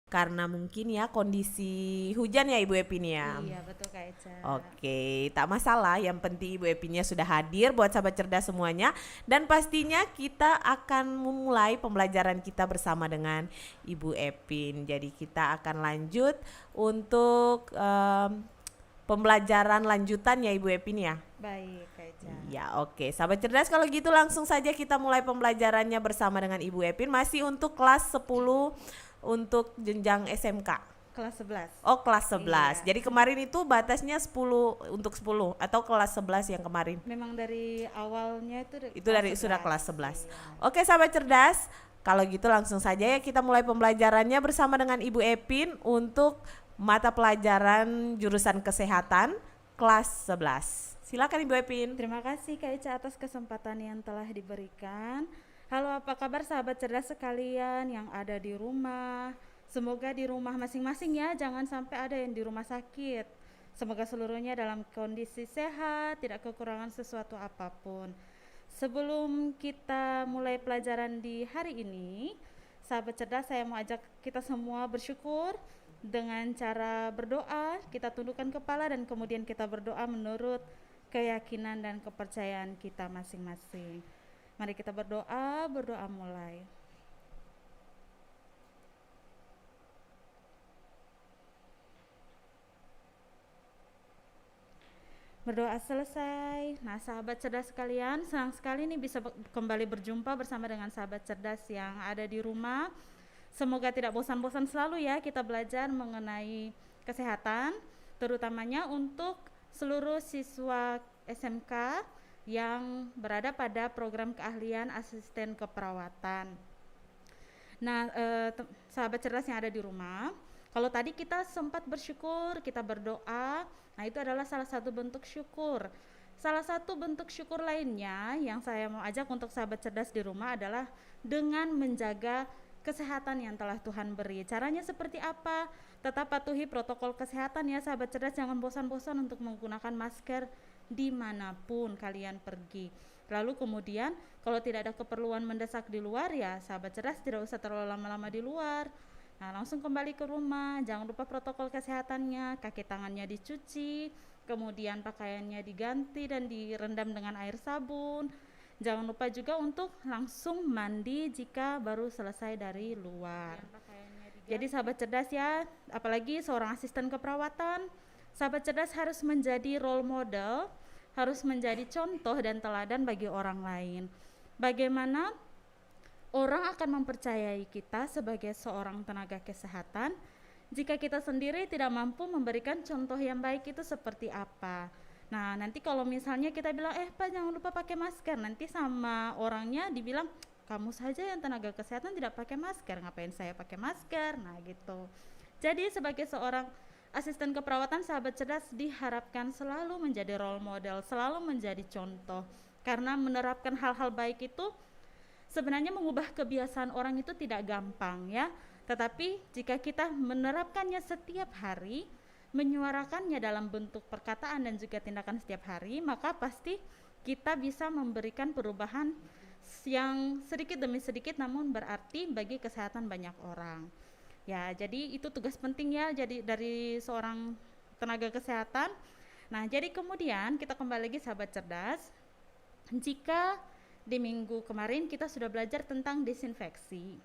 Karena mungkin ya kondisi hujan ya Ibu Epin ya. Iya, betul Kak Eca. Oke, tak masalah. Yang penting Ibu Epinnya sudah hadir buat sahabat cerdas semuanya. Dan pastinya kita akan memulai pembelajaran kita bersama dengan Ibu Epin. Jadi kita akan lanjut untuk pembelajaran lanjutan ya Ibu Epin ya. Baik Kak Eca. Ya oke, sahabat cerdas kalau gitu langsung saja kita mulai pembelajarannya bersama dengan Ibu Epin. Masih untuk kelas 10 untuk jenjang SMK. Kelas 11. Oh kelas 11. Iya. Jadi kemarin itu batasnya 10 untuk 10 atau kelas 11 yang kemarin? Memang dari awalnya itu Itu dari kelas sudah kelas 11. 11. Iya. Oke sahabat cerdas, kalau gitu langsung saja ya kita mulai pembelajarannya bersama dengan Ibu Epin untuk mata pelajaran jurusan kesehatan kelas 11. Silakan Ibu Epin. Terima kasih Kak Eca atas kesempatan yang telah diberikan. Halo, apa kabar sahabat cerdas sekalian yang ada di rumah? Semoga di rumah masing-masing ya, jangan sampai ada yang di rumah sakit. Semoga seluruhnya dalam kondisi sehat, tidak kekurangan sesuatu apapun. Sebelum kita mulai pelajaran di hari ini, sahabat cerdas, saya mau ajak kita semua bersyukur dengan cara berdoa. Kita tundukkan kepala dan kemudian kita berdoa menurut keyakinan dan kepercayaan kita masing-masing. Mari kita berdoa mulai. Berdoa selesai. Nah, sahabat cerdas sekalian, senang sekali nih bisa kembali berjumpa bersama dengan sahabat cerdas yang ada di rumah. Semoga tidak bosan-bosan selalu ya kita belajar mengenai kesehatan, terutamanya untuk seluruh siswa SMK yang berada pada program keahlian asisten keperawatan. Nah, sahabat cerdas yang ada di rumah, kalau tadi kita sempat bersyukur, kita berdoa, nah itu adalah salah satu bentuk syukur. Salah satu bentuk syukur lainnya yang saya mau ajak untuk sahabat cerdas di rumah adalah dengan menjaga kesehatan yang telah Tuhan beri. Caranya seperti apa? Tetap patuhi protokol kesehatan ya sahabat cerdas, jangan bosan-bosan untuk menggunakan masker dimanapun kalian pergi. Lalu kemudian kalau tidak ada keperluan mendesak di luar ya sahabat cerdas tidak usah terlalu lama-lama di luar. Nah, langsung kembali ke rumah, jangan lupa protokol kesehatannya, kaki tangannya dicuci, kemudian pakaiannya diganti dan direndam dengan air sabun. Jangan lupa juga untuk langsung mandi jika baru selesai dari luar. Jadi sahabat cerdas ya, apalagi seorang asisten keperawatan, sahabat cerdas harus menjadi role model, harus menjadi contoh dan teladan bagi orang lain. Bagaimana orang akan mempercayai kita sebagai seorang tenaga kesehatan jika kita sendiri tidak mampu memberikan contoh yang baik itu seperti apa. Nah, nanti kalau misalnya kita bilang, Pak jangan lupa pakai masker, nanti sama orangnya dibilang, kamu saja yang tenaga kesehatan tidak pakai masker, ngapain saya pakai masker? Nah gitu. Jadi sebagai seorang asisten keperawatan, sahabat cerdas diharapkan selalu menjadi role model, selalu menjadi contoh. Karena menerapkan hal-hal baik itu sebenarnya mengubah kebiasaan orang itu tidak gampang ya. Tetapi jika kita menerapkannya setiap hari, menyuarakannya dalam bentuk perkataan dan juga tindakan setiap hari, maka pasti kita bisa memberikan perubahan yang sedikit demi sedikit namun berarti bagi kesehatan banyak orang. Ya, jadi itu tugas penting ya jadi dari seorang tenaga kesehatan. Nah, jadi kemudian kita kembali lagi sahabat cerdas. Jika di minggu kemarin kita sudah belajar tentang desinfeksi.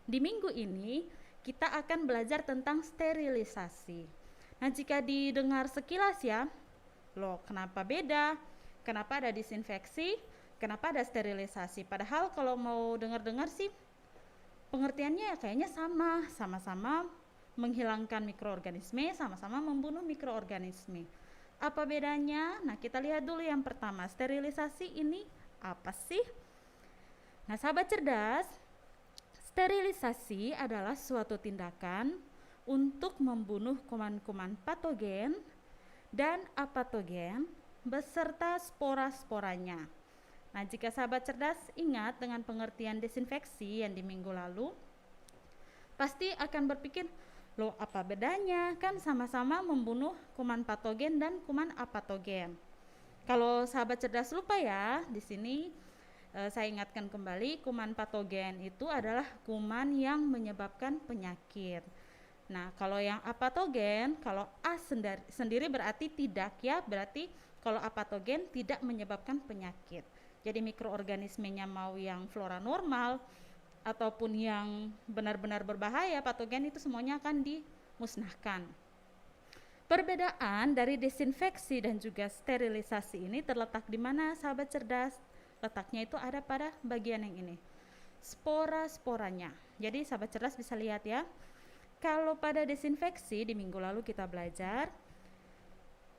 Di minggu ini kita akan belajar tentang sterilisasi. Nah, jika didengar sekilas ya, loh kenapa beda? Kenapa ada disinfeksi? Kenapa ada sterilisasi? Padahal kalau mau dengar-dengar sih pengertiannya kayaknya sama-sama menghilangkan mikroorganisme, sama-sama membunuh mikroorganisme. Apa bedanya? Nah, kita lihat dulu yang pertama, sterilisasi ini apa sih? Nah, sahabat cerdas, sterilisasi adalah suatu tindakan untuk membunuh kuman-kuman patogen dan apatogen beserta spora-sporanya. Nah, jika sahabat cerdas ingat dengan pengertian desinfeksi yang di minggu lalu, pasti akan berpikir, loh apa bedanya? Kan sama-sama membunuh kuman patogen dan kuman apatogen. Kalau sahabat cerdas lupa ya, di sini Saya ingatkan kembali, kuman patogen itu adalah kuman yang menyebabkan penyakit. Nah, kalau yang apatogen, kalau A sendiri berarti tidak ya, berarti kalau apatogen tidak menyebabkan penyakit. Jadi mikroorganismenya mau yang flora normal ataupun yang benar-benar berbahaya, patogen itu semuanya akan dimusnahkan. Perbedaan dari desinfeksi dan juga sterilisasi ini terletak di mana, sahabat cerdas? Letaknya itu ada pada bagian yang ini, spora-sporanya. Jadi sahabat cerdas bisa lihat ya, kalau pada desinfeksi di minggu lalu kita belajar,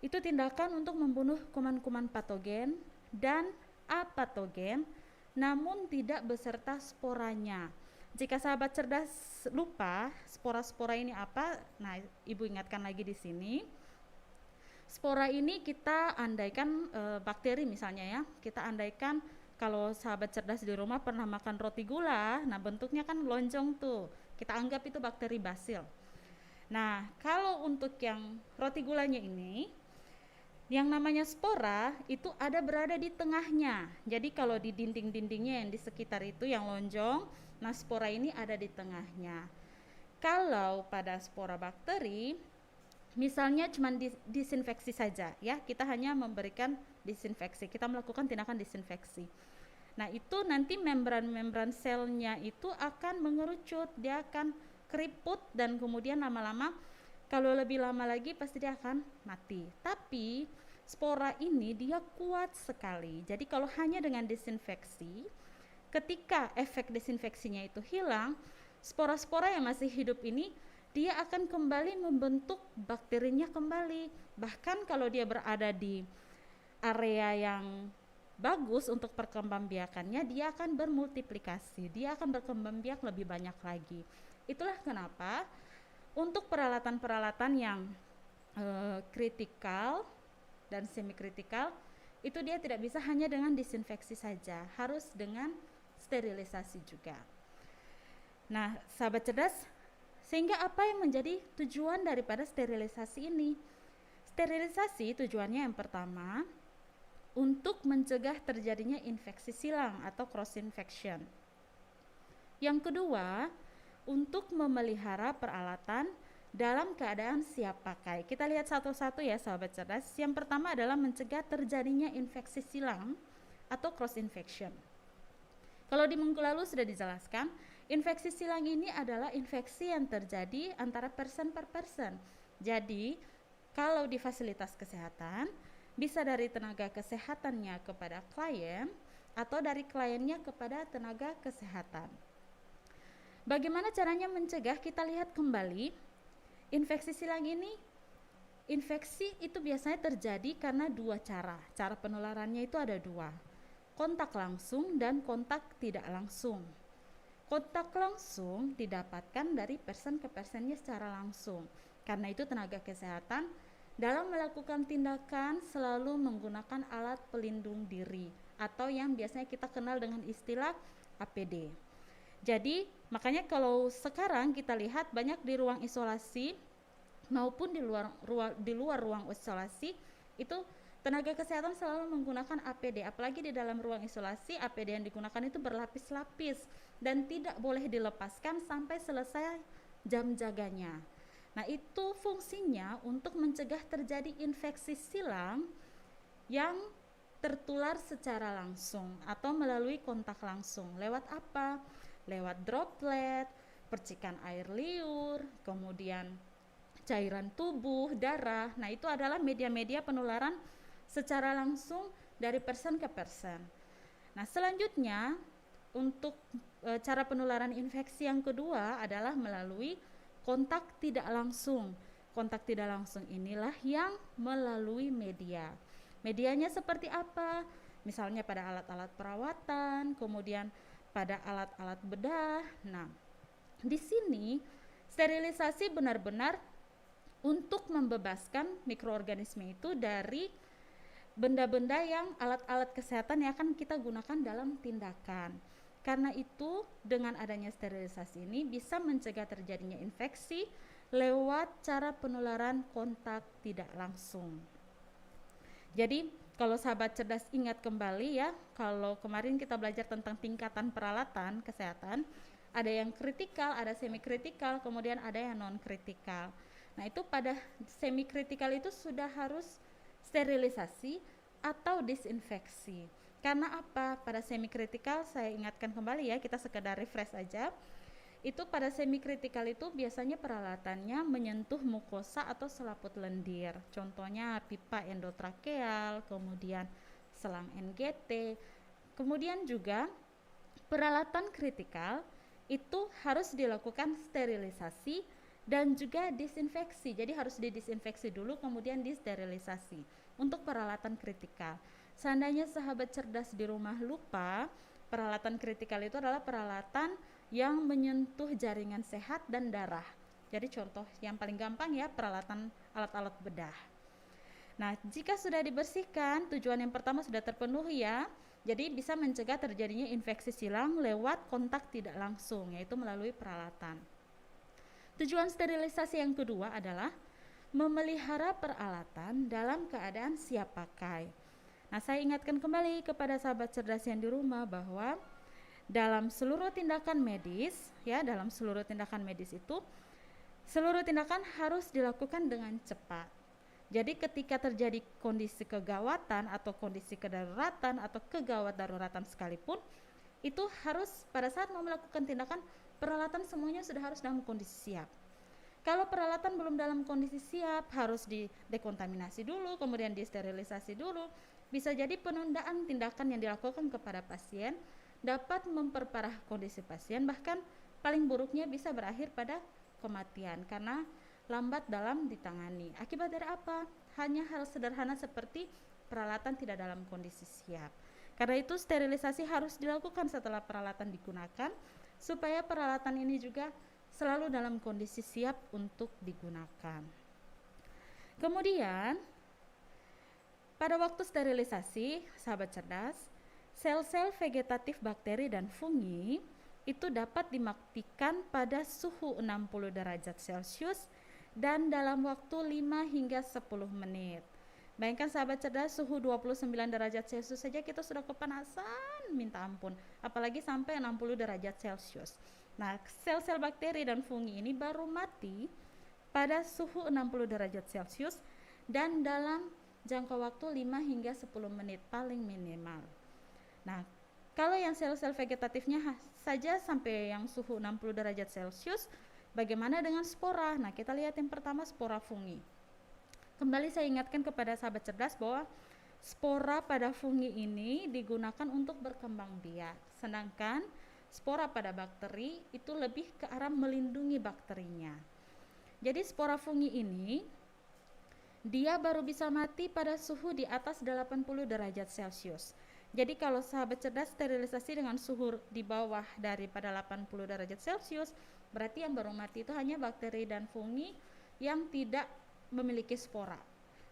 itu tindakan untuk membunuh kuman-kuman patogen dan apatogen, namun tidak beserta sporanya. Jika sahabat cerdas lupa spora-spora ini apa, nah ibu ingatkan lagi di sini. Spora ini kita andaikan bakteri misalnya ya, kita andaikan kalau sahabat cerdas di rumah pernah makan roti gula, nah bentuknya kan lonjong tuh, kita anggap itu bakteri basil. Nah, kalau untuk yang roti gulanya ini, yang namanya spora itu berada di tengahnya. Jadi kalau di dinding-dindingnya yang di sekitar itu yang lonjong, nah spora ini ada di tengahnya. Kalau pada spora bakteri, misalnya cuma disinfeksi saja ya, kita hanya memberikan disinfeksi, kita melakukan tindakan disinfeksi. Nah itu nanti membran-membran selnya itu akan mengerucut, dia akan keriput dan kemudian lama-lama, kalau lebih lama lagi pasti dia akan mati. Tapi spora ini dia kuat sekali, jadi kalau hanya dengan disinfeksi, ketika efek desinfeksinya itu hilang, spora-spora yang masih hidup ini dia akan kembali membentuk bakterinya kembali. Bahkan kalau dia berada di area yang bagus untuk perkembangbiakannya, dia akan bermultiplikasi, dia akan berkembang biak lebih banyak lagi. Itulah kenapa untuk peralatan-peralatan yang kritikal dan semi kritikal itu dia tidak bisa hanya dengan disinfeksi saja, harus dengan sterilisasi juga. Nah, sahabat cerdas, sehingga apa yang menjadi tujuan daripada sterilisasi ini? Sterilisasi tujuannya yang pertama untuk mencegah terjadinya infeksi silang atau cross infection. Yang kedua, untuk memelihara peralatan dalam keadaan siap pakai. Kita lihat satu-satu ya sahabat cerdas. Yang pertama adalah mencegah terjadinya infeksi silang atau cross infection. Kalau di minggu lalu sudah dijelaskan, infeksi silang ini adalah infeksi yang terjadi antara person per person. Jadi, kalau di fasilitas kesehatan, bisa dari tenaga kesehatannya kepada klien atau dari kliennya kepada tenaga kesehatan. Bagaimana caranya mencegah? Kita lihat kembali, infeksi silang ini, infeksi itu biasanya terjadi karena dua cara. Cara penularannya itu ada dua, kontak langsung dan kontak tidak langsung. Kontak langsung didapatkan dari person ke personnya secara langsung. Karena itu tenaga kesehatan dalam melakukan tindakan selalu menggunakan alat pelindung diri atau yang biasanya kita kenal dengan istilah APD. Jadi makanya kalau sekarang kita lihat banyak di ruang isolasi maupun di luar ruang isolasi itu tenaga kesehatan selalu menggunakan APD, apalagi di dalam ruang isolasi APD yang digunakan itu berlapis-lapis dan tidak boleh dilepaskan sampai selesai jam jaganya. Nah itu fungsinya untuk mencegah terjadi infeksi silang yang tertular secara langsung atau melalui kontak langsung. Lewat apa? Lewat droplet, percikan air liur, kemudian cairan tubuh, darah. Nah itu adalah media-media penularan secara langsung dari person ke person. Nah selanjutnya untuk cara penularan infeksi yang kedua adalah melalui kontak tidak langsung. Kontak tidak langsung inilah yang melalui media. Medianya seperti apa? Misalnya pada alat-alat perawatan, kemudian pada alat-alat bedah. Nah, di sini sterilisasi benar-benar untuk membebaskan mikroorganisme itu dari benda-benda yang alat-alat kesehatan yang akan kita gunakan dalam tindakan. Karena itu dengan adanya sterilisasi ini bisa mencegah terjadinya infeksi lewat cara penularan kontak tidak langsung. Jadi Kalau sahabat cerdas ingat kembali ya, kalau kemarin kita belajar tentang tingkatan peralatan kesehatan, ada yang kritikal, ada semi kritikal, kemudian ada yang non kritikal. Nah, itu pada semi kritikal itu sudah harus sterilisasi atau disinfeksi. Karena apa? Pada semi kritikal saya ingatkan kembali ya, kita sekedar refresh aja. Itu pada semi kritikal itu biasanya peralatannya menyentuh mukosa atau selaput lendir. Contohnya pipa endotrakeal, kemudian selang NGT. Kemudian juga peralatan kritikal itu harus dilakukan sterilisasi dan juga disinfeksi. Jadi harus didisinfeksi dulu kemudian disterilisasi untuk peralatan kritikal. Seandainya sahabat cerdas di rumah lupa, peralatan kritikal itu adalah peralatan yang menyentuh jaringan sehat dan darah. Jadi contoh yang paling gampang ya, peralatan alat-alat bedah. Nah, jika sudah dibersihkan, tujuan yang pertama sudah terpenuhi ya. Jadi bisa mencegah terjadinya infeksi silang lewat kontak tidak langsung, yaitu melalui peralatan. Tujuan sterilisasi yang kedua adalah memelihara peralatan dalam keadaan siap pakai. Nah, saya ingatkan kembali kepada sahabat cerdas yang di rumah bahwa dalam seluruh tindakan medis itu seluruh tindakan harus dilakukan dengan cepat. Jadi ketika terjadi kondisi kegawatan atau kondisi kedaruratan atau kegawat daruratan sekalipun, itu harus pada saat mau melakukan tindakan, peralatan semuanya sudah harus dalam kondisi siap. Kalau peralatan belum dalam kondisi siap, harus didekontaminasi dulu, kemudian disterilisasi dulu. Bisa jadi penundaan tindakan yang dilakukan kepada pasien dapat memperparah kondisi pasien, bahkan paling buruknya bisa berakhir pada kematian karena lambat dalam ditangani. Akibat dari apa? Hanya hal sederhana seperti peralatan tidak dalam kondisi siap. Karena itu sterilisasi harus dilakukan setelah peralatan digunakan supaya peralatan ini juga selalu dalam kondisi siap untuk digunakan. Kemudian pada waktu sterilisasi, sahabat cerdas, sel-sel vegetatif bakteri dan fungi itu dapat dimatikan pada suhu 60 derajat Celcius dan dalam waktu 5 hingga 10 menit. Bayangkan sahabat cerdas, suhu 29 derajat Celcius saja kita sudah kepanasan minta ampun, apalagi sampai 60 derajat Celcius. Nah, sel-sel bakteri dan fungi ini baru mati pada suhu 60 derajat Celcius dan dalam jangka waktu 5 hingga 10 menit paling minimal. Nah, kalau yang sel-sel vegetatifnya saja sampai yang suhu 60 derajat Celcius, bagaimana dengan spora? Nah, kita lihat yang pertama, spora fungi. Kembali saya ingatkan kepada sahabat cerdas bahwa spora pada fungi ini digunakan untuk berkembang biak, sedangkan spora pada bakteri itu lebih ke arah melindungi bakterinya. Jadi spora fungi ini dia baru bisa mati pada suhu di atas 80 derajat Celcius. Jadi kalau sahabat cerdas sterilisasi dengan suhu di bawah daripada 80 derajat Celcius, berarti yang baru mati itu hanya bakteri dan fungi yang tidak memiliki spora.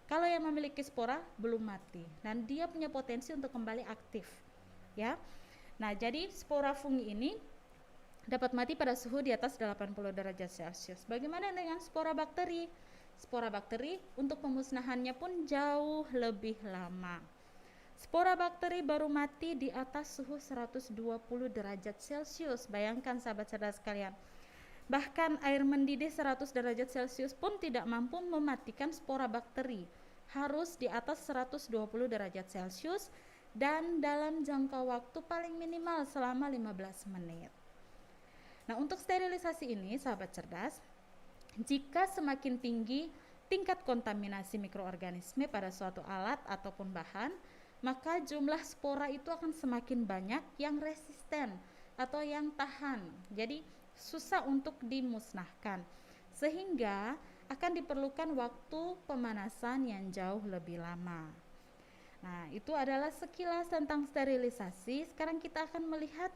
Kalau yang memiliki spora belum mati dan dia punya potensi untuk kembali aktif, ya. Nah, jadi spora fungi ini dapat mati pada suhu di atas 80 derajat Celcius. Bagaimana dengan spora bakteri? Spora bakteri untuk pemusnahannya pun jauh lebih lama. Spora bakteri baru mati di atas suhu 120 derajat Celcius. Bayangkan sahabat cerdas sekalian. Bahkan air mendidih 100 derajat Celcius pun tidak mampu mematikan spora bakteri. Harus di atas 120 derajat Celcius dan dalam jangka waktu paling minimal selama 15 menit. Nah, untuk sterilisasi ini sahabat cerdas, jika semakin tinggi tingkat kontaminasi mikroorganisme pada suatu alat ataupun bahan, maka jumlah spora itu akan semakin banyak yang resisten atau yang tahan. Jadi susah untuk dimusnahkan. Sehingga akan diperlukan waktu pemanasan yang jauh lebih lama. Nah, itu adalah sekilas tentang sterilisasi. Sekarang kita akan melihat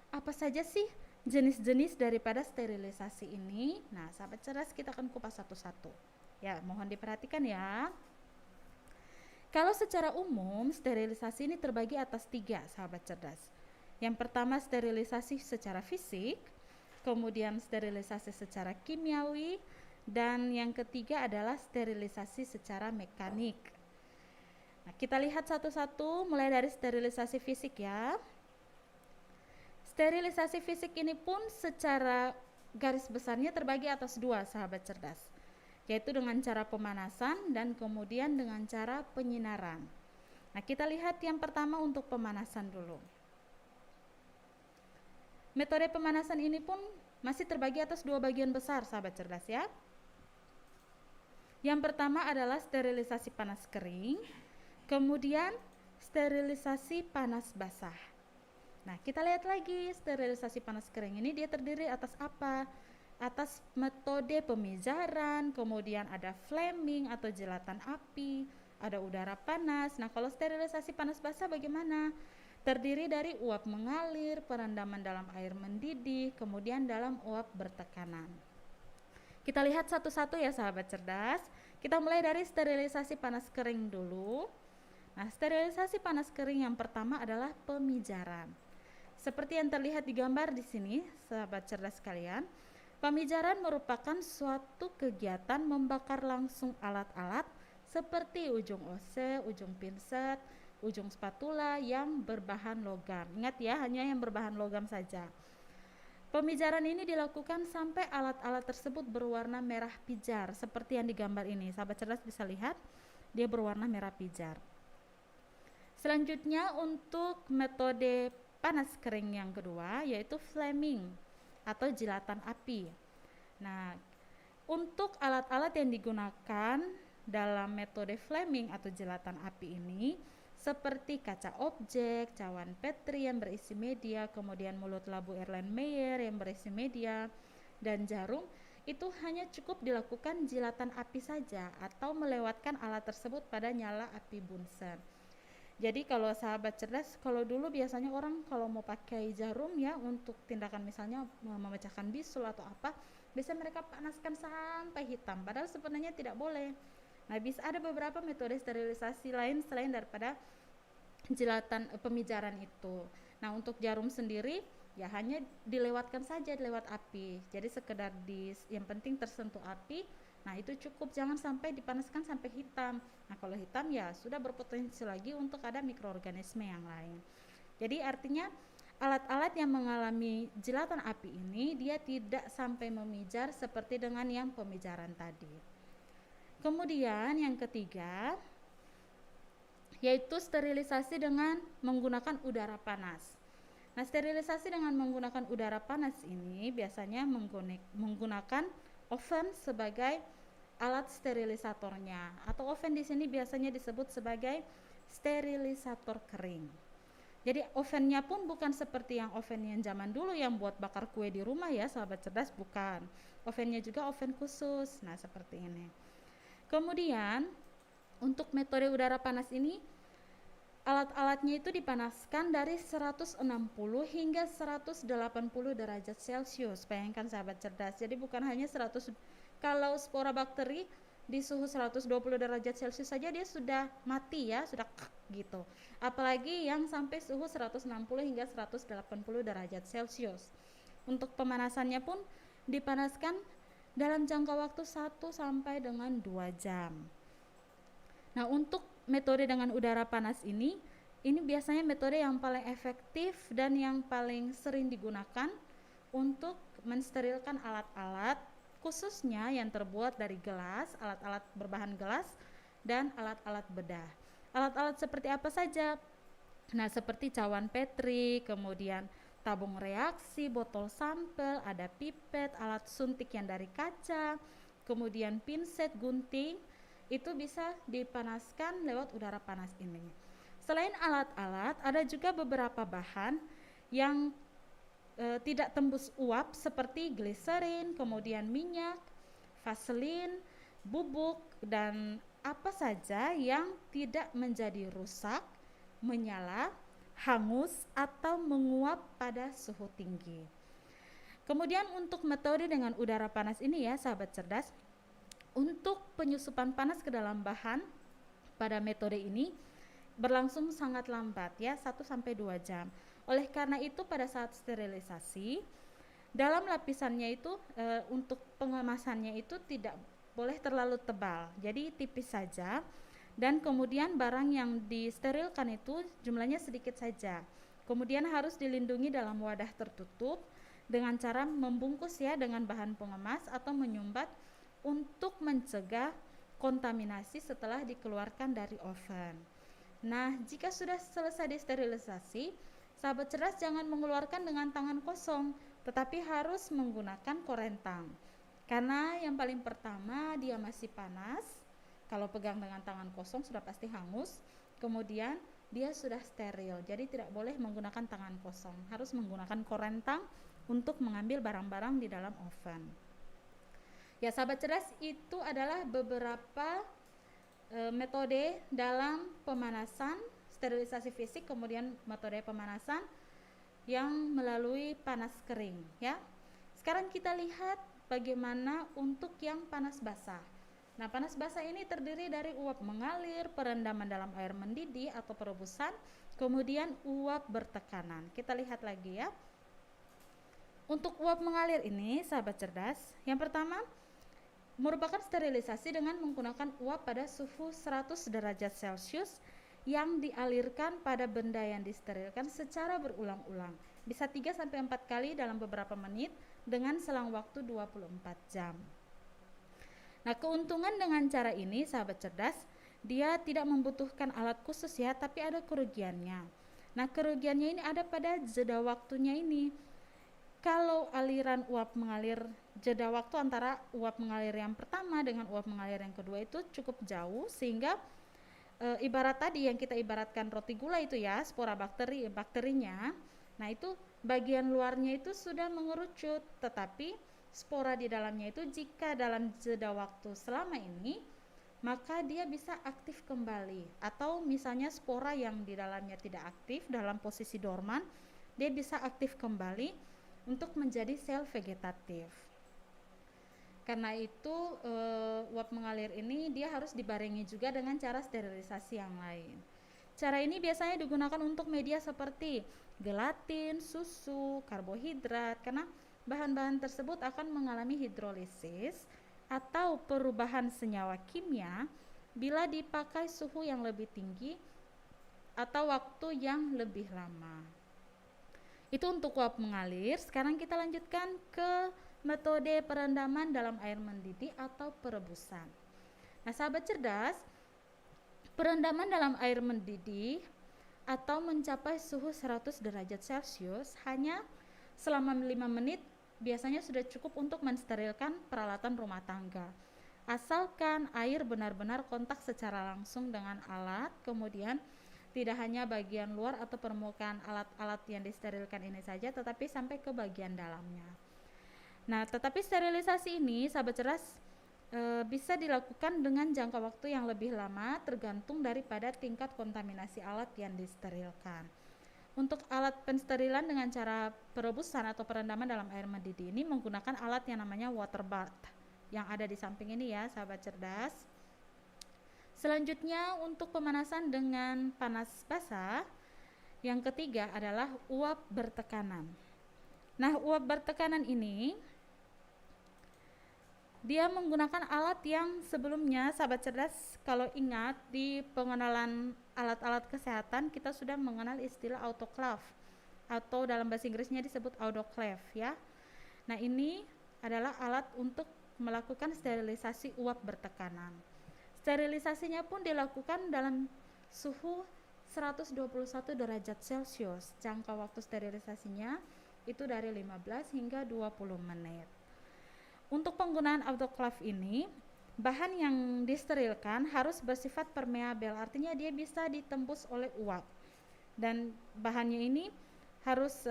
apa saja sih jenis-jenis daripada sterilisasi ini. Nah, sahabat cerdas, kita akan kupas satu-satu. Ya, mohon diperhatikan ya. Kalau secara umum, sterilisasi ini terbagi atas 3, sahabat cerdas. Yang pertama sterilisasi secara fisik, kemudian sterilisasi secara kimiawi, dan yang ketiga adalah sterilisasi secara mekanik. Nah, kita lihat satu-satu mulai dari sterilisasi fisik ya. Sterilisasi fisik ini pun secara garis besarnya terbagi atas dua, sahabat cerdas, yaitu dengan cara pemanasan dan kemudian dengan cara penyinaran. Nah, kita lihat yang pertama untuk pemanasan dulu. Metode pemanasan ini pun masih terbagi atas dua bagian besar, sahabat cerdas ya. Yang pertama adalah sterilisasi panas kering, kemudian sterilisasi panas basah. Nah, kita lihat lagi sterilisasi panas kering ini dia terdiri atas apa? Atas metode pemijaran, kemudian ada flaming atau jilatan api, ada udara panas. Nah, kalau sterilisasi panas basah bagaimana? Terdiri dari uap mengalir, perendaman dalam air mendidih, kemudian dalam uap bertekanan. Kita lihat satu-satu ya, sahabat cerdas. Kita mulai dari sterilisasi panas kering dulu. Nah, sterilisasi panas kering yang pertama adalah pemijaran. Seperti yang terlihat di gambar di sini, sahabat cerdas sekalian, pemijaran merupakan suatu kegiatan membakar langsung alat-alat seperti ujung ose, ujung pinset, ujung spatula yang berbahan logam. Ingat ya, hanya yang berbahan logam saja. Pemijaran ini dilakukan sampai alat-alat tersebut berwarna merah pijar seperti yang digambar ini. Sahabat cerdas bisa lihat, dia berwarna merah pijar. Selanjutnya untuk metode panas kering yang kedua yaitu flaming atau jilatan api. Nah, untuk alat-alat yang digunakan dalam metode flaming atau jilatan api ini seperti kaca objek, cawan Petri yang berisi media, kemudian mulut labu Erlenmeyer yang berisi media, dan jarum, itu hanya cukup dilakukan jilatan api saja atau melewatkan alat tersebut pada nyala api Bunsen. Jadi kalau sahabat cerdas, kalau dulu biasanya orang kalau mau pakai jarum ya untuk tindakan misalnya memecahkan bisul atau apa, biasanya mereka panaskan sampai hitam, padahal sebenarnya tidak boleh. Nah, bisa ada beberapa metode sterilisasi lain selain daripada jilatan pemijaran itu. Nah, untuk jarum sendiri ya hanya dilewatkan saja lewat api. Jadi sekedar yang penting tersentuh api. Nah, itu cukup, jangan sampai dipanaskan sampai hitam. Nah, kalau hitam ya sudah berpotensi lagi untuk ada mikroorganisme yang lain. Jadi artinya alat-alat yang mengalami jilatan api ini dia tidak sampai memijar seperti dengan yang pemijaran tadi. Kemudian yang ketiga yaitu sterilisasi dengan menggunakan udara panas. Nah, sterilisasi dengan menggunakan udara panas ini biasanya menggunakan oven sebagai alat sterilisatornya, atau oven di sini biasanya disebut sebagai sterilisator kering. Jadi ovennya pun bukan seperti yang oven yang zaman dulu yang buat bakar kue di rumah ya, sahabat cerdas, bukan. Ovennya juga oven khusus. Nah, seperti ini. Kemudian untuk metode udara panas ini alat-alatnya itu dipanaskan dari 160 hingga 180 derajat Celcius. Bayangkan sahabat cerdas. Jadi bukan hanya 100, kalau spora bakteri di suhu 120 derajat Celcius saja dia sudah mati ya, sudah gitu. Apalagi yang sampai suhu 160 hingga 180 derajat Celcius. Untuk pemanasannya pun dipanaskan dalam jangka waktu 1 sampai dengan 2 jam. Nah, untuk metode dengan udara panas ini biasanya metode yang paling efektif dan yang paling sering digunakan untuk mensterilkan alat-alat khususnya yang terbuat dari gelas, alat-alat berbahan gelas dan alat-alat bedah. Alat-alat seperti apa saja? Nah, seperti cawan Petri, kemudian tabung reaksi, botol sampel, ada pipet, alat suntik yang dari kaca, kemudian pinset, gunting, itu bisa dipanaskan lewat udara panas ini. Selain alat-alat, ada juga beberapa bahan yang tidak tembus uap seperti gliserin, kemudian minyak, vaselin, bubuk, dan apa saja yang tidak menjadi rusak, menyala, hangus, atau menguap pada suhu tinggi. Kemudian untuk metode dengan udara panas ini ya, sahabat cerdas, untuk penyusupan panas ke dalam bahan pada metode ini berlangsung sangat lambat ya, 1 sampai 2 jam. Oleh karena itu pada saat sterilisasi, dalam lapisannya itu untuk pengemasannya itu tidak boleh terlalu tebal, jadi tipis saja. dan kemudian barang yang disterilkan itu jumlahnya sedikit saja. Kemudian harus dilindungi dalam wadah tertutup dengan cara membungkus ya dengan bahan pengemas atau menyumbat untuk mencegah kontaminasi setelah dikeluarkan dari oven. Nah, jika sudah selesai disterilisasi, sahabat cerdas jangan mengeluarkan dengan tangan kosong, tetapi harus menggunakan korentang. Karena yang paling pertama dia masih panas, kalau pegang dengan tangan kosong sudah pasti hangus, kemudian dia sudah steril, jadi tidak boleh menggunakan tangan kosong, harus menggunakan korentang untuk mengambil barang-barang di dalam oven. Ya sahabat cerdas, itu adalah beberapa metode dalam pemanasan, sterilisasi fisik, kemudian metode pemanasan yang melalui panas kering ya. Sekarang kita lihat bagaimana untuk yang panas basah. Nah, panas basah ini terdiri dari uap mengalir, perendaman dalam air mendidih atau perebusan, kemudian uap bertekanan. Kita lihat lagi ya. Untuk uap mengalir ini, sahabat cerdas, yang pertama merupakan sterilisasi dengan menggunakan uap pada suhu 100 derajat Celcius yang dialirkan pada benda yang disterilkan secara berulang-ulang. Bisa 3-4 kali dalam beberapa menit dengan selang waktu 24 jam. Nah, keuntungan dengan cara ini, sahabat cerdas, dia tidak membutuhkan alat khusus ya, tapi ada kerugiannya. Nah, kerugiannya ini ada pada jeda waktunya ini. Kalau aliran uap mengalir, jeda waktu antara uap mengalir yang pertama dengan uap mengalir yang kedua itu cukup jauh, sehingga ibarat tadi yang kita ibaratkan roti gula itu ya, spora bakterinya, nah itu bagian luarnya itu sudah mengerucut, tetapi spora di dalamnya itu jika dalam jeda waktu selama ini, maka dia bisa aktif kembali. Atau misalnya spora yang di dalamnya tidak aktif dalam posisi dorman, dia bisa aktif kembali untuk menjadi sel vegetatif. Karena itu uap mengalir ini dia harus dibarengi juga dengan cara sterilisasi yang lain. Cara ini biasanya digunakan untuk media seperti gelatin, susu, karbohidrat, karena bahan-bahan tersebut akan mengalami hidrolisis atau perubahan senyawa kimia bila dipakai suhu yang lebih tinggi atau waktu yang lebih lama. Itu untuk uap mengalir. Sekarang kita lanjutkan ke metode perendaman dalam air mendidih atau perebusan. Nah, sahabat cerdas, perendaman dalam air mendidih atau mencapai suhu 100 derajat Celcius hanya selama 5 menit biasanya sudah cukup untuk mensterilkan peralatan rumah tangga. Asalkan air benar-benar kontak secara langsung dengan alat, kemudian tidak hanya bagian luar atau permukaan alat-alat yang disterilkan ini saja, tetapi sampai ke bagian dalamnya. Nah, tetapi sterilisasi ini, sahabat cerdas, bisa dilakukan dengan jangka waktu yang lebih lama tergantung daripada tingkat kontaminasi alat yang disterilkan. Untuk alat pensterilan dengan cara perebusan atau perendaman dalam air mendidih ini menggunakan alat yang namanya water bath yang ada di samping ini ya, sahabat cerdas. Selanjutnya untuk pemanasan dengan panas basah, yang ketiga adalah uap bertekanan. Nah, uap bertekanan ini dia menggunakan alat yang sebelumnya, sahabat cerdas, kalau ingat di pengenalan alat-alat kesehatan kita sudah mengenal istilah autoclave atau dalam bahasa Inggrisnya disebut autoclave ya. Nah, ini adalah alat untuk melakukan sterilisasi uap bertekanan. Sterilisasinya pun dilakukan dalam suhu 121 derajat Celcius. Jangka waktu sterilisasinya itu dari 15 hingga 20 menit. Untuk penggunaan autoclave ini, bahan yang disterilkan harus bersifat permeabel, artinya dia bisa ditembus oleh uap. Dan bahannya ini harus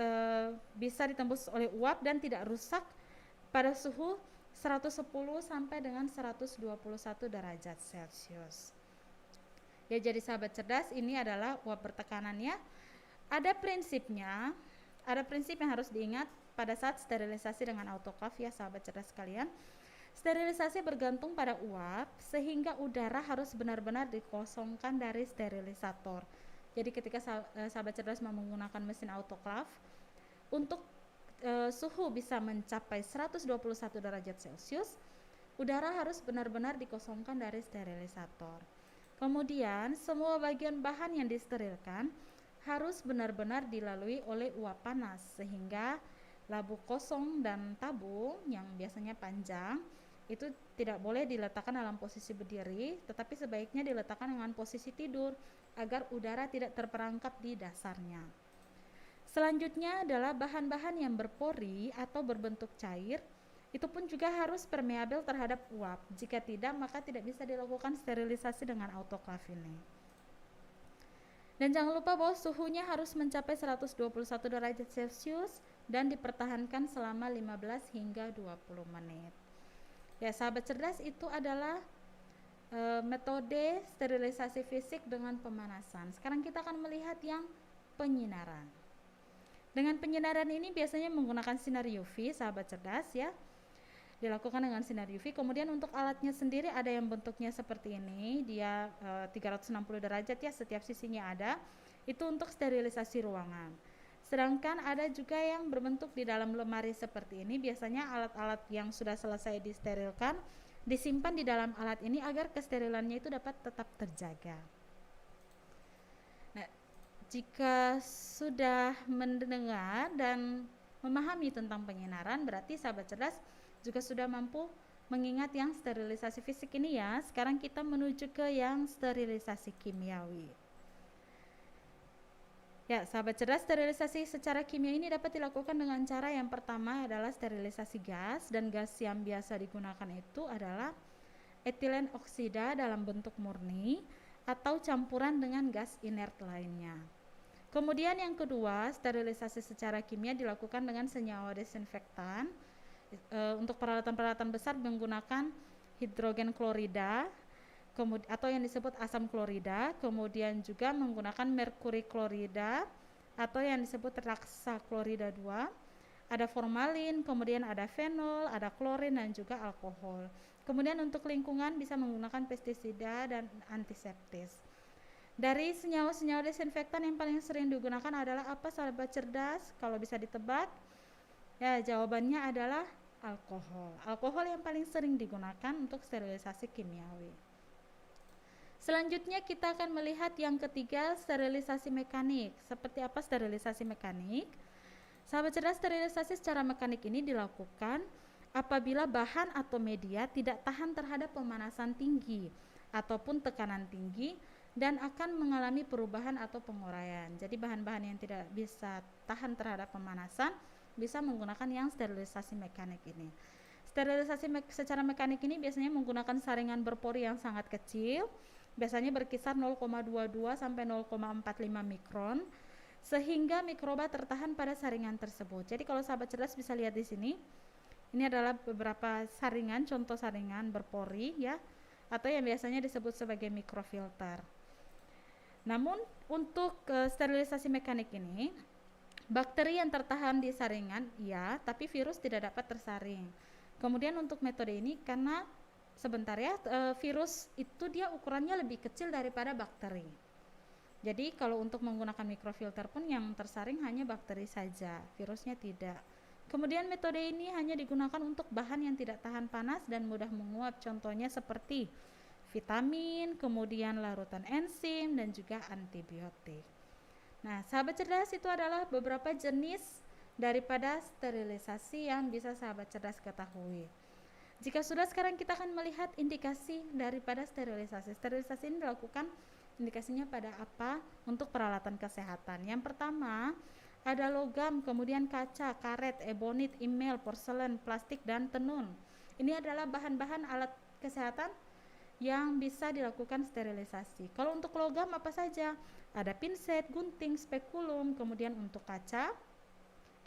bisa ditembus oleh uap dan tidak rusak pada suhu 110 sampai dengan 121 derajat Celcius. Ya, jadi sahabat cerdas, ini adalah uap bertekanannya. Ada prinsipnya, ada prinsip yang harus diingat pada saat sterilisasi dengan autoclave ya, sahabat cerdas sekalian. Sterilisasi bergantung pada uap, sehingga udara harus benar-benar dikosongkan dari sterilisator. Jadi ketika sahabat cerdas menggunakan mesin autoclave, untuk suhu bisa mencapai 121 derajat Celcius, udara harus benar-benar dikosongkan dari sterilisator. Kemudian semua bagian bahan yang disterilkan harus benar-benar dilalui oleh uap panas, sehingga labu kosong dan tabung yang biasanya panjang itu tidak boleh diletakkan dalam posisi berdiri, tetapi sebaiknya diletakkan dengan posisi tidur agar udara tidak terperangkap di dasarnya. Selanjutnya adalah bahan-bahan yang berpori atau berbentuk cair, itu pun juga harus permeabel terhadap uap. Jika tidak, maka tidak bisa dilakukan sterilisasi dengan autoclave ini. Dan jangan lupa bahwa suhunya harus mencapai 121 derajat Celcius dan dipertahankan selama 15 hingga 20 menit. Ya, sahabat cerdas, itu adalah metode sterilisasi fisik dengan pemanasan. Sekarang kita akan melihat yang penyinaran. Dengan penyinaran ini biasanya menggunakan sinar UV, sahabat cerdas ya. Dilakukan dengan sinar UV. Kemudian untuk alatnya sendiri ada yang bentuknya seperti ini, dia 360 derajat ya, setiap sisinya ada. Itu untuk sterilisasi ruangan. Sedangkan ada juga yang berbentuk di dalam lemari seperti ini. Biasanya alat-alat yang sudah selesai disterilkan disimpan di dalam alat ini agar kesterilannya itu dapat tetap terjaga. Nah, jika sudah mendengar dan memahami tentang penyinaran, berarti sahabat cerdas juga sudah mampu mengingat yang sterilisasi fisik ini ya. Sekarang kita menuju ke yang sterilisasi kimiawi. Ya, sahabat cerdas, sterilisasi secara kimia ini dapat dilakukan dengan cara yang pertama adalah sterilisasi gas, dan gas yang biasa digunakan itu adalah etilen oksida dalam bentuk murni atau campuran dengan gas inert lainnya. Kemudian yang kedua, sterilisasi secara kimia dilakukan dengan senyawa desinfektan. Untuk peralatan-peralatan besar menggunakan hidrogen klorida atau yang disebut asam klorida, kemudian juga menggunakan merkuri klorida atau yang disebut raksa klorida 2, ada formalin, kemudian ada fenol, ada klorin dan juga alkohol. Kemudian untuk lingkungan bisa menggunakan pestisida dan antiseptis. Dari senyawa-senyawa desinfektan yang paling sering digunakan adalah apa, sahabat cerdas? Kalau bisa ditebak, ya jawabannya adalah alkohol. Alkohol yang paling sering digunakan untuk sterilisasi kimiawi. Selanjutnya kita akan melihat yang ketiga, sterilisasi mekanik. Seperti apa sterilisasi mekanik? Sahabat cerdas, sterilisasi secara mekanik ini dilakukan apabila bahan atau media tidak tahan terhadap pemanasan tinggi ataupun tekanan tinggi dan akan mengalami perubahan atau penguraian. Jadi bahan-bahan yang tidak bisa tahan terhadap pemanasan bisa menggunakan yang sterilisasi mekanik ini. Sterilisasi secara mekanik ini biasanya menggunakan saringan berpori yang sangat kecil, biasanya berkisar 0,22 sampai 0,45 mikron, sehingga mikroba tertahan pada saringan tersebut. Jadi kalau sahabat cerdas bisa lihat di sini, ini adalah beberapa saringan, contoh saringan berpori ya, atau yang biasanya disebut sebagai mikrofilter. Namun untuk sterilisasi mekanik ini, bakteri yang tertahan di saringan iya, tapi virus tidak dapat tersaring. Kemudian untuk metode ini, karena sebentar ya, virus itu dia ukurannya lebih kecil daripada bakteri. Jadi kalau untuk menggunakan mikrofilter pun yang tersaring hanya bakteri saja, virusnya tidak. Kemudian metode ini hanya digunakan untuk bahan yang tidak tahan panas dan mudah menguap, contohnya seperti vitamin, kemudian larutan enzim dan juga antibiotik. Nah, sahabat cerdas, itu adalah beberapa jenis daripada sterilisasi yang bisa sahabat cerdas ketahui. Jika sudah, sekarang kita akan melihat indikasi daripada sterilisasi. Sterilisasi ini dilakukan indikasinya pada apa? Untuk peralatan kesehatan. Yang pertama ada logam, kemudian kaca, karet, ebonit, email, porselen, plastik dan tenun. Ini adalah bahan-bahan alat kesehatan yang bisa dilakukan sterilisasi. Kalau untuk logam apa saja? Ada pinset, gunting, spekulum. Kemudian untuk kaca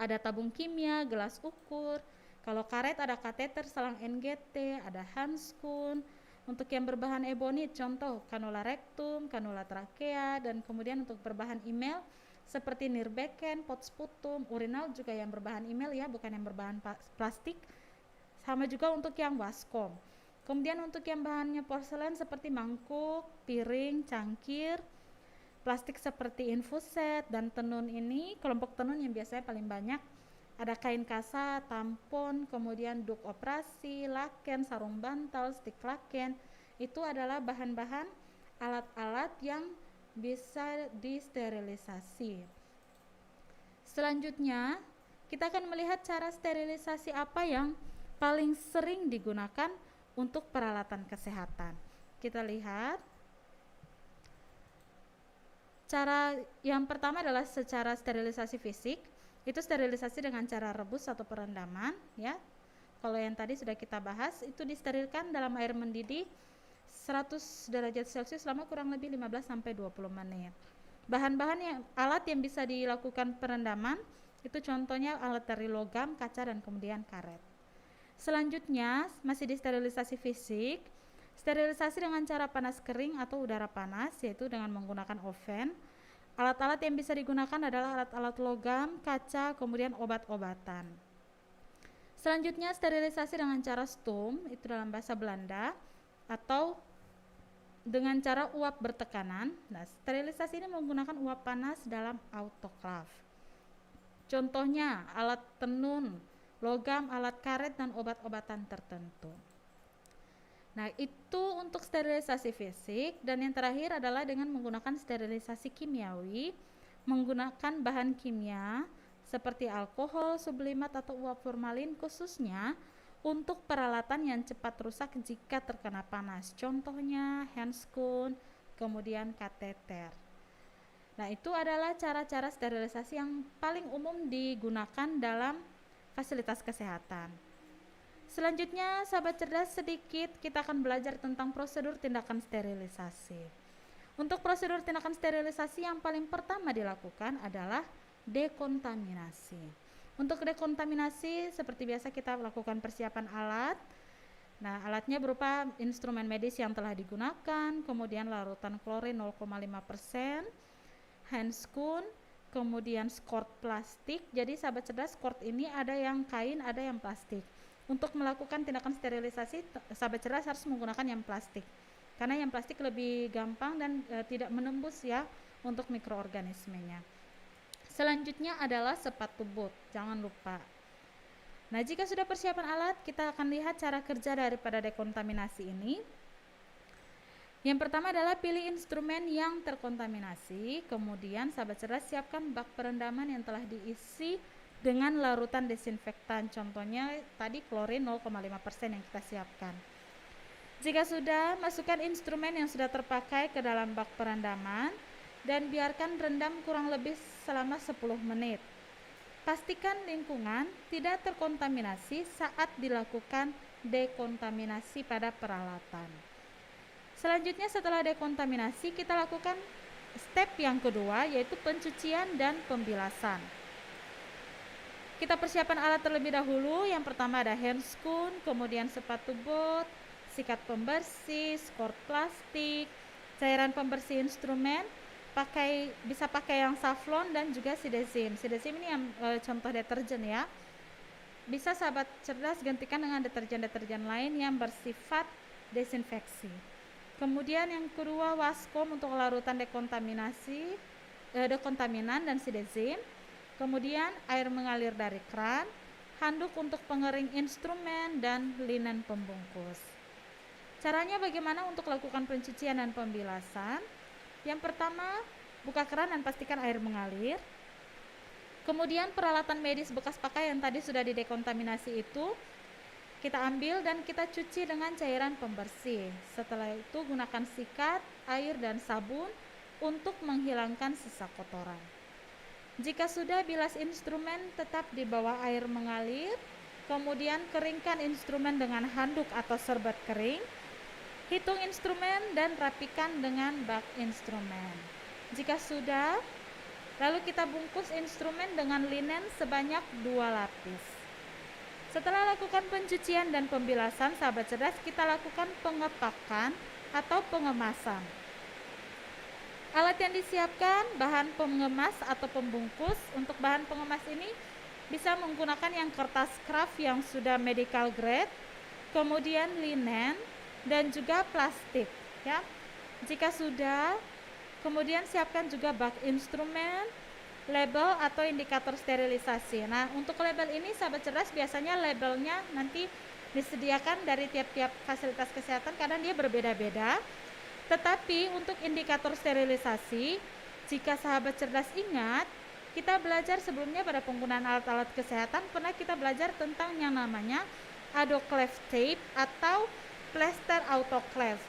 ada tabung kimia, gelas ukur. Kalau karet ada kateter, selang NGT, ada handskun. Untuk yang berbahan ebonit, contoh kanula rectum, kanula trachea, dan kemudian untuk berbahan email seperti nirbeken, potsputum, urinal juga yang berbahan email ya, bukan yang berbahan plastik. Sama juga untuk yang waskom. Kemudian untuk yang bahannya porselen seperti mangkuk, piring, cangkir, plastik seperti infuset dan tenun ini, kelompok tenun yang biasanya paling banyak ada kain kasa, tampon, kemudian duk operasi, laken, sarung bantal, stik laken. Itu adalah bahan-bahan alat-alat yang bisa disterilisasi. Selanjutnya, kita akan melihat cara sterilisasi apa yang paling sering digunakan untuk peralatan kesehatan. Kita lihat. Cara yang pertama adalah secara sterilisasi fisik. Itu sterilisasi dengan cara rebus atau perendaman, ya. Kalau yang tadi sudah kita bahas, itu disterilkan dalam air mendidih 100 derajat Celcius selama kurang lebih 15 sampai 20 menit. Bahan-bahan alat yang bisa dilakukan perendaman itu contohnya alat dari logam, kaca, dan kemudian karet. Selanjutnya masih di sterilisasi fisik, sterilisasi dengan cara panas kering atau udara panas, yaitu dengan menggunakan oven. Alat-alat yang bisa digunakan adalah alat-alat logam, kaca, kemudian obat-obatan. Selanjutnya sterilisasi dengan cara stoom, itu dalam bahasa Belanda, atau dengan cara uap bertekanan. Nah, sterilisasi ini menggunakan uap panas dalam autoklaf. Contohnya alat tenun, logam, alat karet, dan obat-obatan tertentu. Nah, itu untuk sterilisasi fisik. Dan yang terakhir adalah dengan menggunakan sterilisasi kimiawi, menggunakan bahan kimia seperti alkohol, sublimat, atau uap formalin, khususnya untuk peralatan yang cepat rusak jika terkena panas. Contohnya handscoon, kemudian kateter. Nah, itu adalah cara-cara sterilisasi yang paling umum digunakan dalam fasilitas kesehatan. Selanjutnya, sahabat cerdas, sedikit kita akan belajar tentang prosedur tindakan sterilisasi. Untuk prosedur tindakan sterilisasi yang paling pertama dilakukan adalah dekontaminasi. Untuk dekontaminasi, seperti biasa kita lakukan persiapan alat. Nah, alatnya berupa instrumen medis yang telah digunakan, kemudian larutan klorin 0,5%, handscoon, kemudian skort plastik. Jadi sahabat cerdas, skort ini ada yang kain, ada yang plastik. Untuk melakukan tindakan sterilisasi, sahabat cerdas harus menggunakan yang plastik, karena yang plastik lebih gampang dan tidak menembus ya untuk mikroorganismenya. Selanjutnya adalah sepatu boot, jangan lupa. Nah, jika sudah persiapan alat, kita akan lihat cara kerja daripada dekontaminasi ini. Yang pertama adalah pilih instrumen yang terkontaminasi, kemudian sahabat cerdas siapkan bak perendaman yang telah diisi dengan larutan desinfektan, contohnya tadi klorin 0,5% yang kita siapkan. Jika sudah, masukkan instrumen yang sudah terpakai ke dalam bak perendaman dan biarkan rendam kurang lebih selama 10 menit. Pastikan lingkungan tidak terkontaminasi saat dilakukan dekontaminasi pada peralatan. Selanjutnya setelah dekontaminasi, kita lakukan step yang kedua, yaitu pencucian dan pembilasan. Kita persiapan alat terlebih dahulu. Yang pertama ada handscoon, kemudian sepatu boot, sikat pembersih, skort plastik, cairan pembersih instrumen, bisa pakai yang safflon dan juga sidezim. Sidezim ini yang contoh deterjen ya. Bisa sahabat cerdas gantikan dengan deterjen-deterjen lain yang bersifat desinfeksi. Kemudian yang kedua waskom untuk larutan dekontaminasi, dekontaminan dan sidezim. Kemudian air mengalir dari keran, handuk untuk pengering instrumen, dan linen pembungkus. Caranya bagaimana untuk lakukan pencucian dan pembilasan? Yang pertama, buka keran dan pastikan air mengalir. Kemudian peralatan medis bekas pakai yang tadi sudah didekontaminasi itu kita ambil dan kita cuci dengan cairan pembersih. Setelah itu gunakan sikat, air, dan sabun untuk menghilangkan sisa kotoran. Jika sudah, bilas instrumen tetap di bawah air mengalir. Kemudian keringkan instrumen dengan handuk atau serbet kering. Hitung instrumen dan rapikan dengan bak instrumen. Jika sudah, lalu kita bungkus instrumen dengan linen sebanyak 2 lapis. Setelah lakukan pencucian dan pembilasan, sahabat cerdas, kita lakukan pengepakan atau pengemasan. Alat yang disiapkan, bahan pengemas atau pembungkus. Untuk bahan pengemas ini bisa menggunakan yang kertas kraft yang sudah medical grade, kemudian linen, dan juga plastik ya. Jika sudah, kemudian siapkan juga bak instrumen, label atau indikator sterilisasi. Nah, untuk label ini sahabat cerdas biasanya labelnya nanti disediakan dari tiap-tiap fasilitas kesehatan karena dia berbeda-beda. Tetapi untuk indikator sterilisasi, jika sahabat cerdas ingat, kita belajar sebelumnya pada penggunaan alat-alat kesehatan pernah kita belajar tentang yang namanya autoclave tape atau plester autoclave.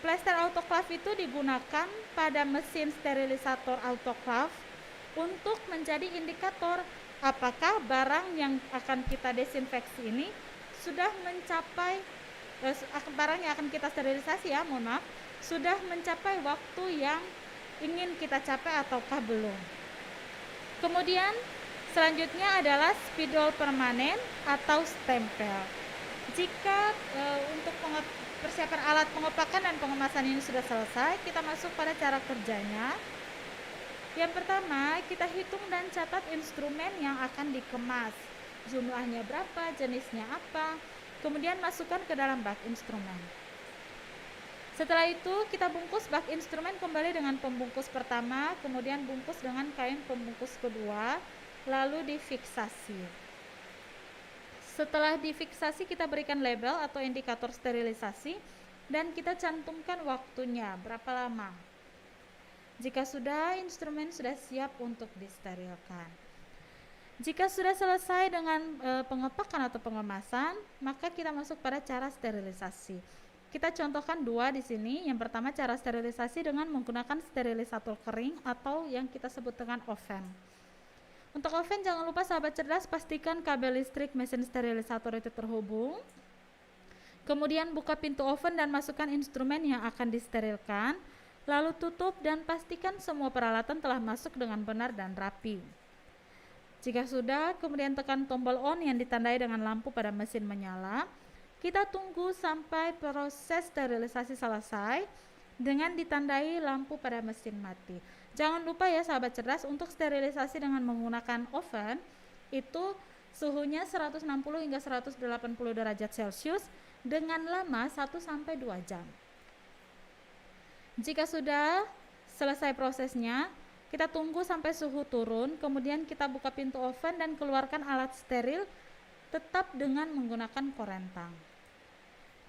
Plester autoclave itu digunakan pada mesin sterilisator autoclave untuk menjadi indikator apakah barang yang akan kita desinfeksi ini sudah mencapai barang yang akan kita sterilisasi sudah mencapai waktu yang ingin kita capai ataukah belum. Kemudian selanjutnya adalah spidol permanen atau stempel. Jika untuk persiapan alat pengopakan dan pengemasan ini sudah selesai, kita masuk pada cara kerjanya. Yang pertama, kita hitung dan catat instrumen yang akan dikemas. Jumlahnya berapa, jenisnya apa, kemudian masukkan ke dalam bak instrumen. Setelah itu, kita bungkus bak instrumen kembali dengan pembungkus pertama, kemudian bungkus dengan kain pembungkus kedua, lalu difiksasi. Setelah difiksasi, kita berikan label atau indikator sterilisasi dan kita cantumkan waktunya, berapa lama. Jika sudah, instrumen sudah siap untuk disterilkan. Jika sudah selesai dengan pengepakan atau pengemasan, maka kita masuk pada cara sterilisasi. Kita contohkan dua di sini. Yang pertama, cara sterilisasi dengan menggunakan sterilisator kering atau yang kita sebut dengan oven. Untuk oven, jangan lupa sahabat cerdas pastikan kabel listrik mesin sterilisator itu terhubung. Kemudian buka pintu oven dan masukkan instrumen yang akan disterilkan. Lalu tutup dan pastikan semua peralatan telah masuk dengan benar dan rapi. Jika sudah, kemudian tekan tombol on yang ditandai dengan lampu pada mesin menyala. Kita tunggu sampai proses sterilisasi selesai dengan ditandai lampu pada mesin mati. Jangan lupa ya sahabat cerdas, untuk sterilisasi dengan menggunakan oven itu suhunya 160 hingga 180 derajat Celcius dengan lama 1-2 jam. Jika sudah selesai prosesnya, kita tunggu sampai suhu turun, kemudian kita buka pintu oven dan keluarkan alat steril tetap dengan menggunakan korentang.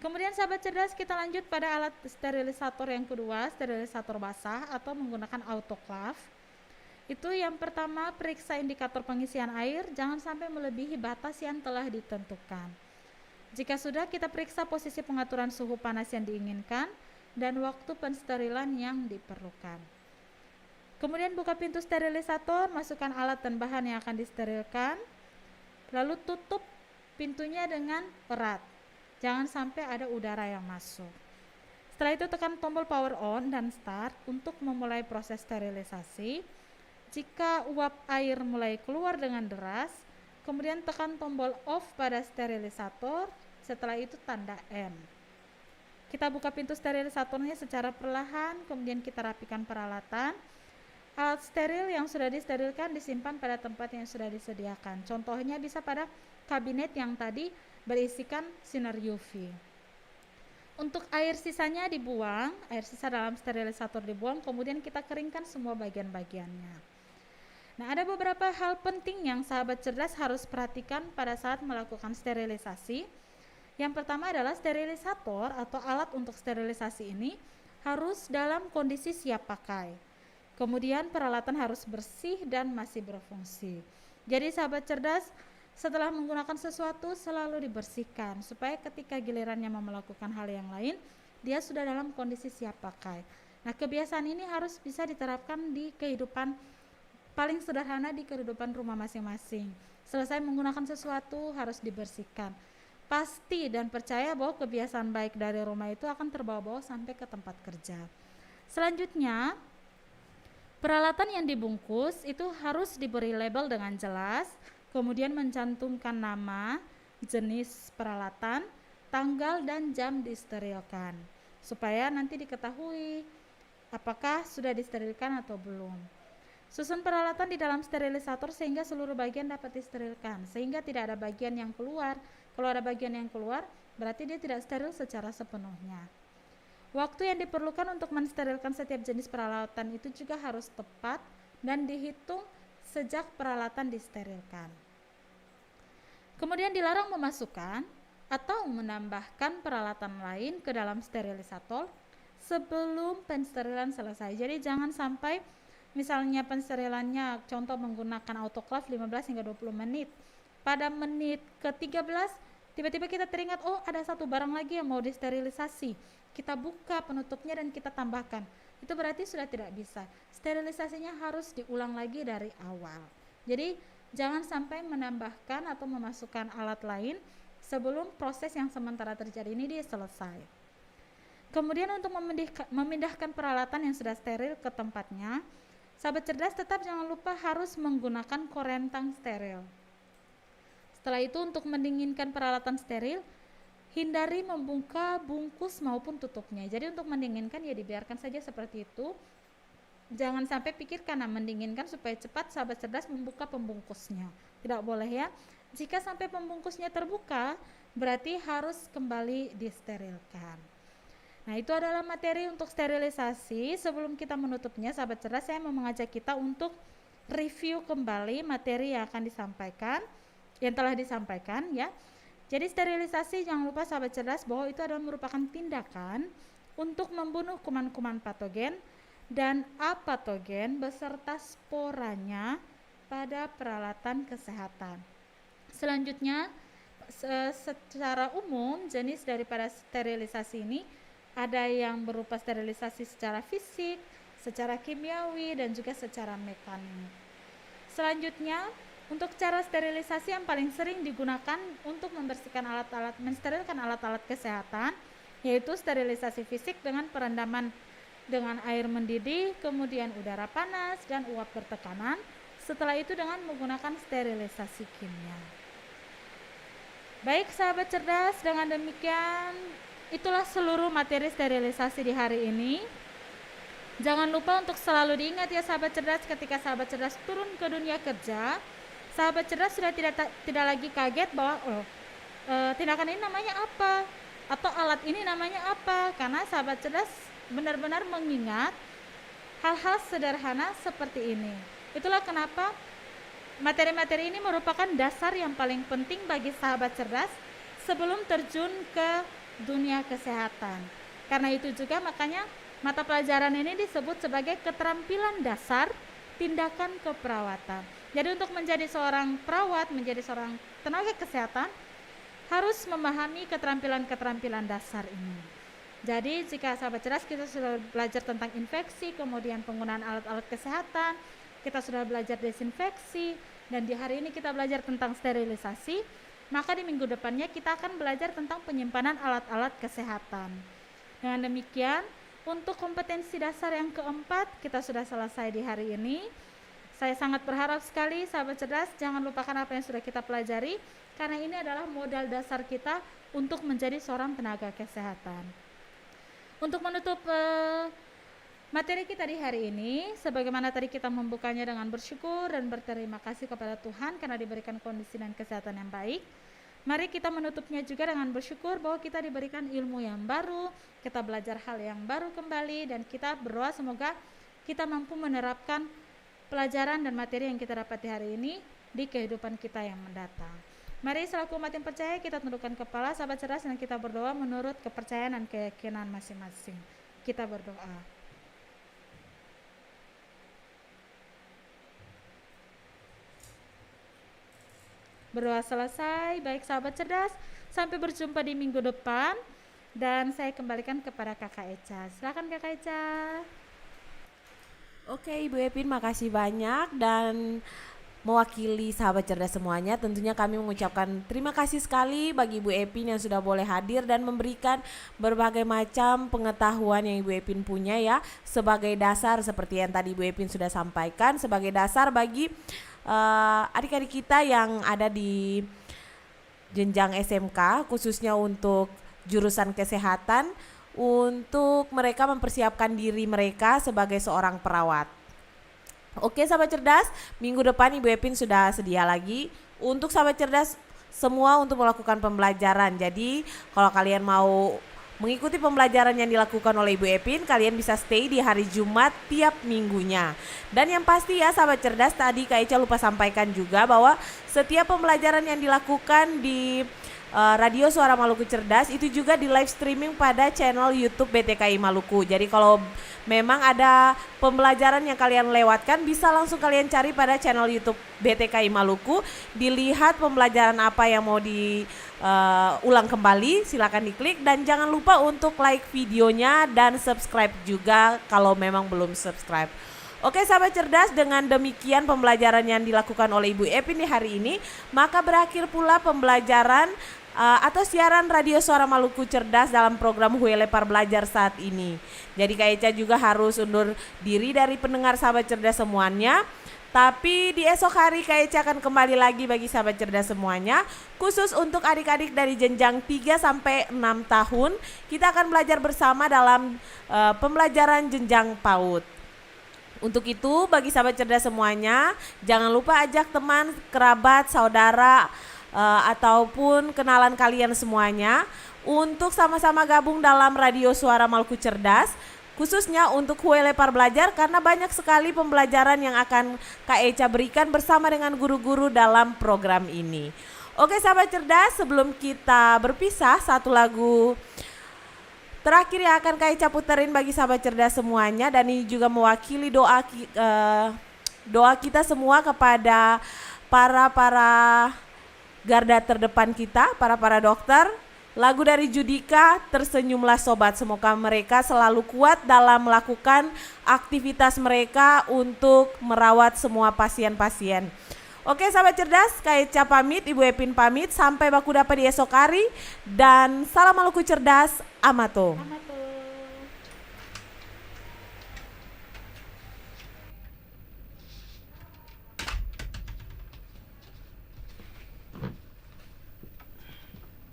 Kemudian sahabat cerdas, kita lanjut pada alat sterilisator yang kedua, sterilisator basah atau menggunakan autoclave. Itu yang pertama, periksa indikator pengisian air, jangan sampai melebihi batas yang telah ditentukan. Jika sudah, kita periksa posisi pengaturan suhu panas yang diinginkan dan waktu pensterilan yang diperlukan. Kemudian buka pintu sterilisator, masukkan alat dan bahan yang akan disterilkan, lalu tutup pintunya dengan erat. Jangan sampai ada udara yang masuk. Setelah itu tekan tombol power on dan start untuk memulai proses sterilisasi. Jika uap air mulai keluar dengan deras, kemudian tekan tombol off pada sterilisator, setelah itu tanda N. Kita buka pintu sterilisatornya secara perlahan, kemudian kita rapikan peralatan. Alat steril yang sudah disterilkan disimpan pada tempat yang sudah disediakan. Contohnya bisa pada kabinet yang tadi berisikan sinar UV. Untuk air sisanya dibuang, air sisa dalam sterilisator dibuang, kemudian kita keringkan semua bagian-bagiannya. Nah, ada beberapa hal penting yang sahabat cerdas harus perhatikan pada saat melakukan sterilisasi. Yang pertama adalah sterilisator atau alat untuk sterilisasi ini harus dalam kondisi siap pakai. Kemudian peralatan harus bersih dan masih berfungsi. Jadi sahabat cerdas, setelah menggunakan sesuatu selalu dibersihkan supaya ketika gilirannya mau melakukan hal yang lain, dia sudah dalam kondisi siap pakai. Nah, kebiasaan ini harus bisa diterapkan di kehidupan paling sederhana, di kehidupan rumah masing-masing. Selesai menggunakan sesuatu harus dibersihkan. Pasti dan percaya bahwa kebiasaan baik dari rumah itu akan terbawa-bawa sampai ke tempat kerja. Selanjutnya, peralatan yang dibungkus itu harus diberi label dengan jelas, kemudian mencantumkan nama, jenis peralatan, tanggal dan jam disterilkan, supaya nanti diketahui apakah sudah disterilkan atau belum. Susun peralatan di dalam sterilisator sehingga seluruh bagian dapat disterilkan, sehingga tidak ada bagian yang keluar. Kalau ada bagian yang keluar, berarti dia tidak steril secara sepenuhnya. Waktu yang diperlukan untuk mensterilkan setiap jenis peralatan itu juga harus tepat dan dihitung sejak peralatan disterilkan. Kemudian dilarang memasukkan atau menambahkan peralatan lain ke dalam sterilisator sebelum pensterilan selesai. Jadi jangan sampai misalnya pensterilannya contoh menggunakan autoclave 15 hingga 20 menit. Pada menit ke-13 tiba-tiba kita teringat, oh ada satu barang lagi yang mau disterilisasi. Kita buka penutupnya dan kita tambahkan. Itu berarti sudah tidak bisa. Sterilisasinya harus diulang lagi dari awal. Jadi jangan sampai menambahkan atau memasukkan alat lain sebelum proses yang sementara terjadi ini selesai. Kemudian untuk memindahkan peralatan yang sudah steril ke tempatnya, sahabat cerdas tetap jangan lupa harus menggunakan korentang steril. Setelah itu untuk mendinginkan peralatan steril, hindari membuka bungkus maupun tutupnya. Jadi untuk mendinginkan ya dibiarkan saja seperti itu. Jangan sampai pikir karena mendinginkan supaya cepat, sahabat cerdas membuka pembungkusnya. Tidak boleh ya. Jika sampai pembungkusnya terbuka, berarti harus kembali disterilkan. Nah, itu adalah materi untuk sterilisasi. Sebelum kita menutupnya, sahabat cerdas, saya mau mengajak kita untuk review kembali materi yang akan disampaikan, yang telah disampaikan ya. Jadi sterilisasi jangan lupa sahabat cerdas bahwa itu adalah merupakan tindakan untuk membunuh kuman-kuman patogen dan apatogen beserta sporanya pada peralatan kesehatan. Selanjutnya, secara umum jenis daripada sterilisasi ini ada yang berupa sterilisasi secara fisik, secara kimiawi, dan juga secara mekanik. Selanjutnya, untuk cara sterilisasi yang paling sering digunakan untuk membersihkan alat-alat, mensterilkan alat-alat kesehatan, yaitu sterilisasi fisik dengan perendaman dengan air mendidih, kemudian udara panas dan uap bertekanan. Setelah itu dengan menggunakan sterilisasi kimia. Baik sahabat cerdas, dengan demikian itulah seluruh materi sterilisasi di hari ini. Jangan lupa untuk selalu diingat ya sahabat cerdas, ketika sahabat cerdas turun ke dunia kerja, sahabat cerdas sudah tidak lagi kaget bahwa tindakan ini namanya apa atau alat ini namanya apa, karena sahabat cerdas benar-benar mengingat hal-hal sederhana seperti ini. Itulah kenapa materi-materi ini merupakan dasar yang paling penting bagi sahabat cerdas sebelum terjun ke dunia kesehatan. Karena itu juga makanya mata pelajaran ini disebut sebagai keterampilan dasar tindakan keperawatan. Jadi untuk menjadi seorang perawat, menjadi seorang tenaga kesehatan, harus memahami keterampilan-keterampilan dasar ini. Jadi jika sahabat cerdas kita sudah belajar tentang infeksi, kemudian penggunaan alat-alat kesehatan, kita sudah belajar desinfeksi, dan di hari ini kita belajar tentang sterilisasi, maka di minggu depannya kita akan belajar tentang penyimpanan alat-alat kesehatan. Dengan demikian, untuk kompetensi dasar yang keempat kita sudah selesai di hari ini. Saya sangat berharap sekali sahabat cerdas jangan lupakan apa yang sudah kita pelajari, karena ini adalah modal dasar kita untuk menjadi seorang tenaga kesehatan. Untuk menutup materi kita di hari ini, sebagaimana tadi kita membukanya dengan bersyukur dan berterima kasih kepada Tuhan karena diberikan kondisi dan kesehatan yang baik. Mari kita menutupnya juga dengan bersyukur bahwa kita diberikan ilmu yang baru, kita belajar hal yang baru kembali, dan kita berdoa semoga kita mampu menerapkan pelajaran dan materi yang kita dapat di hari ini di kehidupan kita yang mendatang. Mari selaku umat yang percaya kita tundukkan kepala sahabat cerdas dan kita berdoa menurut kepercayaan dan keyakinan masing-masing. Kita berdoa. Berdoa selesai. Baik sahabat cerdas, sampai berjumpa di minggu depan, dan saya kembalikan kepada Kakak Eca. Silakan Kakak Eca. Oke Ibu Epin, makasih banyak, dan mewakili sahabat cerdas semuanya tentunya kami mengucapkan terima kasih sekali bagi Ibu Epin yang sudah boleh hadir dan memberikan berbagai macam pengetahuan yang Ibu Epin punya ya, sebagai dasar seperti yang tadi Ibu Epin sudah sampaikan, sebagai dasar bagi adik-adik kita yang ada di jenjang SMK, khususnya untuk jurusan kesehatan, untuk mereka mempersiapkan diri mereka sebagai seorang perawat. Oke sahabat cerdas, minggu depan Ibu Epin sudah sedia lagi untuk sahabat cerdas semua untuk melakukan pembelajaran. Jadi kalau kalian mau mengikuti pembelajaran yang dilakukan oleh Ibu Epin, kalian bisa stay di hari Jumat tiap minggunya. Dan yang pasti ya sahabat cerdas, tadi Kak Eca lupa sampaikan juga bahwa setiap pembelajaran yang dilakukan di Radio Suara Maluku Cerdas itu juga di live streaming pada channel YouTube BTKI Maluku. Jadi kalau memang ada pembelajaran yang kalian lewatkan, bisa langsung kalian cari pada channel YouTube BTKI Maluku, dilihat pembelajaran apa yang mau diulang kembali, silakan diklik dan jangan lupa untuk like videonya dan subscribe juga kalau memang belum subscribe. Oke sahabat cerdas, dengan demikian pembelajaran yang dilakukan oleh Ibu Epin di hari ini, maka berakhir pula pembelajaran atau siaran Radio Suara Maluku Cerdas dalam program Hue Lepar Belajar saat ini. Jadi Kak Eca juga harus undur diri dari pendengar sahabat cerdas semuanya. Tapi di esok hari Kak Eca akan kembali lagi bagi sahabat cerdas semuanya, khusus untuk adik-adik dari jenjang 3 sampai 6 tahun. Kita akan belajar bersama dalam pembelajaran jenjang PAUD. Untuk itu bagi sahabat cerdas semuanya, jangan lupa ajak teman, kerabat, saudara, ataupun kenalan kalian semuanya untuk sama-sama gabung dalam Radio Suara Maluku Cerdas, khususnya untuk Hue Lepar Belajar, karena banyak sekali pembelajaran yang akan Kak Eca berikan bersama dengan guru-guru dalam program ini. Oke sahabat cerdas, sebelum kita berpisah, satu lagu terakhir yang akan Kak Eca puterin bagi sahabat cerdas semuanya, dan ini juga mewakili doa kita semua kepada para garda terdepan kita, para dokter. Lagu dari Judika, Tersenyumlah Sobat. Semoga mereka selalu kuat dalam melakukan aktivitas mereka untuk merawat semua pasien-pasien. Oke sahabat cerdas, Kak Eca pamit, Ibu Epin pamit, sampai baku dapat di esok hari, dan salam Maluku Cerdas, Amato. Amato.